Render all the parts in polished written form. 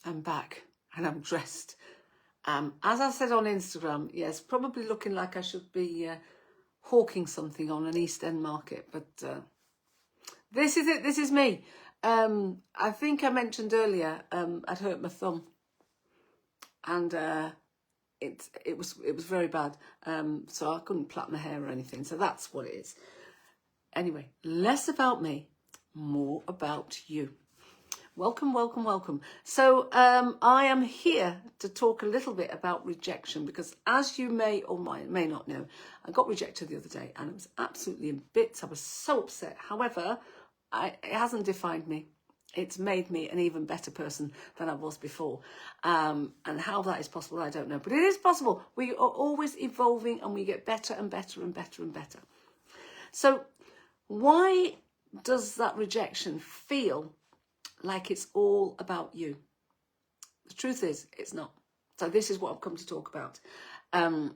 I'm back and I'm dressed. As I said on Instagram, yes, probably looking like I should be hawking something on an East End market, but this is it. This is me. I think I mentioned earlier I'd hurt my thumb, and it was very bad. So I couldn't plait my hair or anything. So that's what it is. Anyway, less about me, more about you. Welcome, welcome, welcome. So I am here to talk a little bit about rejection, because as you may or may not know, I got rejected the other day and it was absolutely in bits. I was so upset. However, it hasn't defined me. It's made me an even better person than I was before. And how that is possible, I don't know. But it is possible. We are always evolving and we get better and better and better and better. So why does that rejection feel like it's all about you? The truth is, it's not. So this is what I've come to talk about. And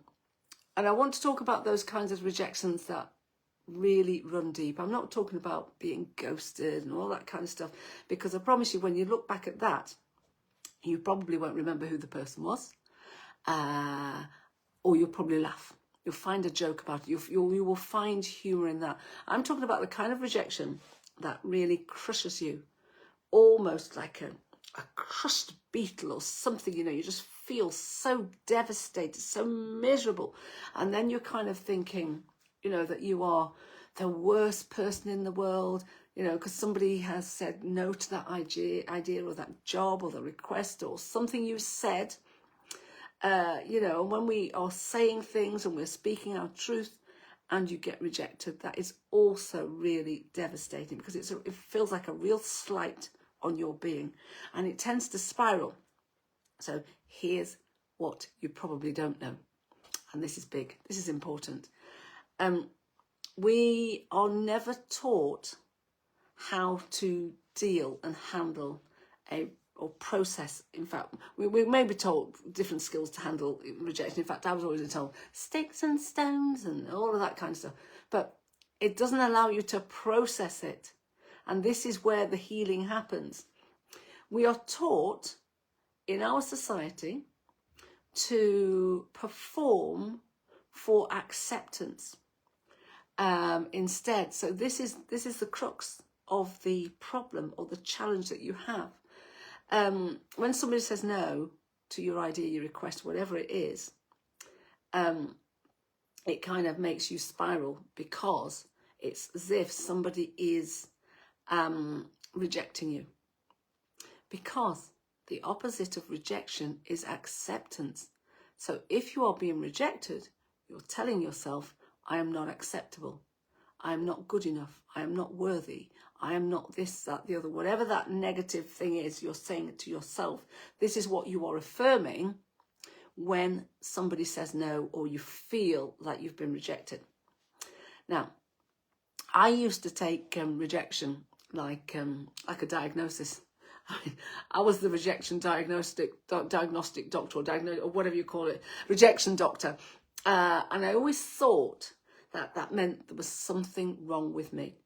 I want to talk about those kinds of rejections that really run deep. I'm not talking about being ghosted and all that kind of stuff, because I promise you, when you look back at that, you probably won't remember who the person was, or you'll probably laugh. You'll find a joke about it. You will find humour in that. I'm talking about the kind of rejection that really crushes you, almost like a crushed beetle or something. You know, you just feel so devastated, so miserable. And then you're kind of thinking, you know, that you are the worst person in the world, you know, because somebody has said no to that idea or that job or the request or something you said. You know, when we are saying things and we're speaking our truth and you get rejected, that is also really devastating, because it feels like a real slight on your being, and it tends to spiral. So here's what you probably don't know, and this is big, this is important. We are never taught how to deal and handle or process. In fact, we may be told different skills to handle rejection. In fact, I was always told sticks and stones and all of that kind of stuff, but it doesn't allow you to process it. And this is where the healing happens. We are taught in our society to perform for acceptance instead. So this is the crux of the problem or the challenge that you have. When somebody says no to your idea, your request, whatever it is, it kind of makes you spiral, because it's as if somebody is rejecting you. Because the opposite of rejection is acceptance. So if you are being rejected, you're telling yourself, I am not acceptable. I am not good enough. I am not worthy. I am not this, that, the other. Whatever that negative thing is, you're saying it to yourself. This is what you are affirming when somebody says no, or you feel like you've been rejected. Now, I used to take rejection like a diagnosis. I was the rejection diagnostic doctor, or whatever you call it, rejection doctor. And I always thought that meant there was something wrong with me.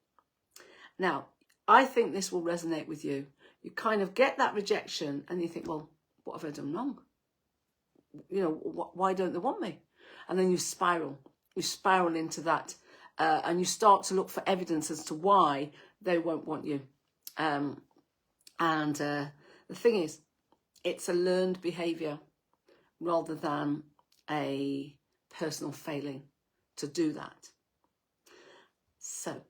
Now, I think this will resonate with you. You kind of get that rejection and you think, well, what have I done wrong? You know, why don't they want me? And then you spiral into that, and you start to look for evidence as to why they won't want you. And the thing is, it's a learned behaviour rather than a personal failing to do that. So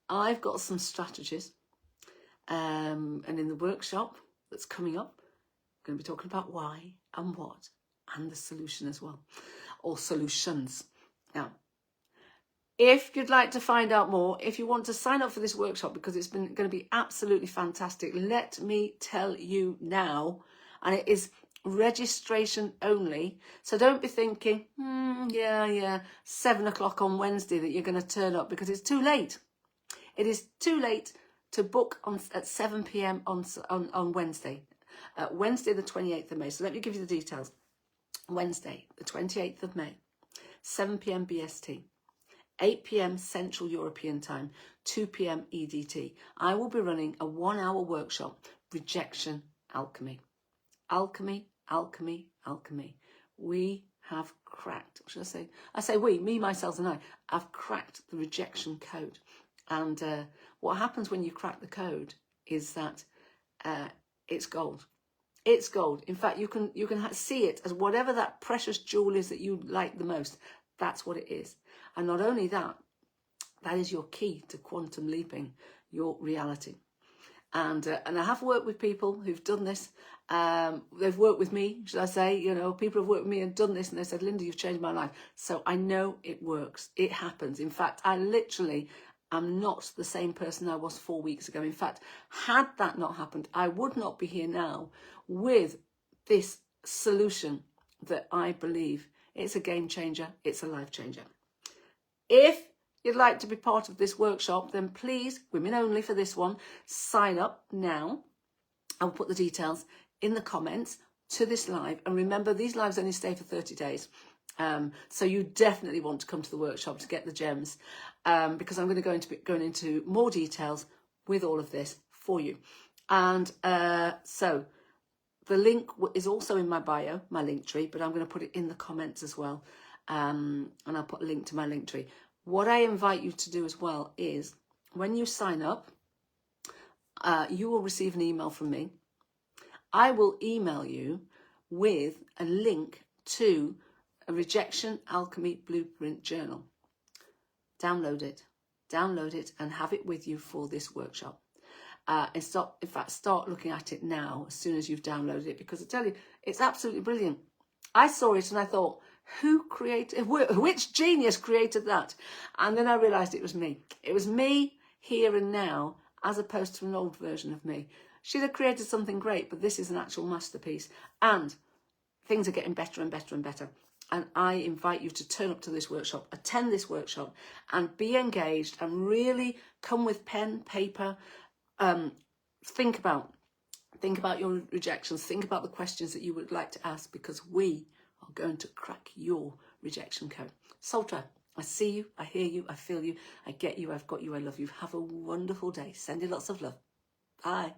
I've got some strategies, and in the workshop that's coming up, I'm going to be talking about why and what, and the solution as well, or solutions. Now, if you'd like to find out more, if you want to sign up for this workshop, because it's going to be absolutely fantastic, let me tell you now, and it is registration only. So don't be thinking, 7 o'clock on Wednesday that you're going to turn up, because it's too late. It is too late to book at 7 p.m. on Wednesday, Wednesday the 28th of May. So let me give you the details. Wednesday the 28th of May, 7 p.m. BST. 8 p.m. Central European Time, 2 p.m. EDT. I will be running a 1-hour workshop, Rejection alchemy. Alchemy, alchemy, alchemy. We have cracked, what should I say? I say we, me, myself and I, have cracked the rejection code. And what happens when you crack the code is that it's gold. It's gold. In fact, you can see it as whatever that precious jewel is that you like the most. That's what it is. And not only that, that is your key to quantum leaping your reality. And I have worked with people who've done this. They've worked with me, should I say? You know, people have worked with me and done this, and they said, Lynda, you've changed my life. So I know it works. It happens. In fact, I literally am not the same person I was 4 weeks ago. In fact, had that not happened, I would not be here now with this solution that I believe it's a game changer. It's a life changer. If you'd like to be part of this workshop, then please, women only for this one, sign up now. I'll put the details in the comments to this live. And remember, these lives only stay for 30 days. So you definitely want to come to the workshop to get the gems, because I'm going to be going into more details with all of this for you. And so the link is also in my bio, my link tree, but I'm going to put it in the comments as well. And I'll put a link to my link tree. What I invite you to do as well is when you sign up, you will receive an email from me. I will email you with a link to a Rejection Alchemy Blueprint Journal. Download it and have it with you for this workshop. And start looking at it now as soon as you've downloaded it, because I tell you, it's absolutely brilliant. I saw it and I thought, which genius created that? And then I realized it was me. It was me here and now, as opposed to an old version of me. She'd have created something great, but this is an actual masterpiece. And things are getting better and better and better. And I invite you to turn up to this workshop, attend this workshop, and be engaged and really come with pen, paper. Think about your rejections. Think about the questions that you would like to ask, because we are going to crack your rejection code. Salter, I see you, I hear you, I feel you, I get you, I've got you, I love you. Have a wonderful day. Sending lots of love. Bye.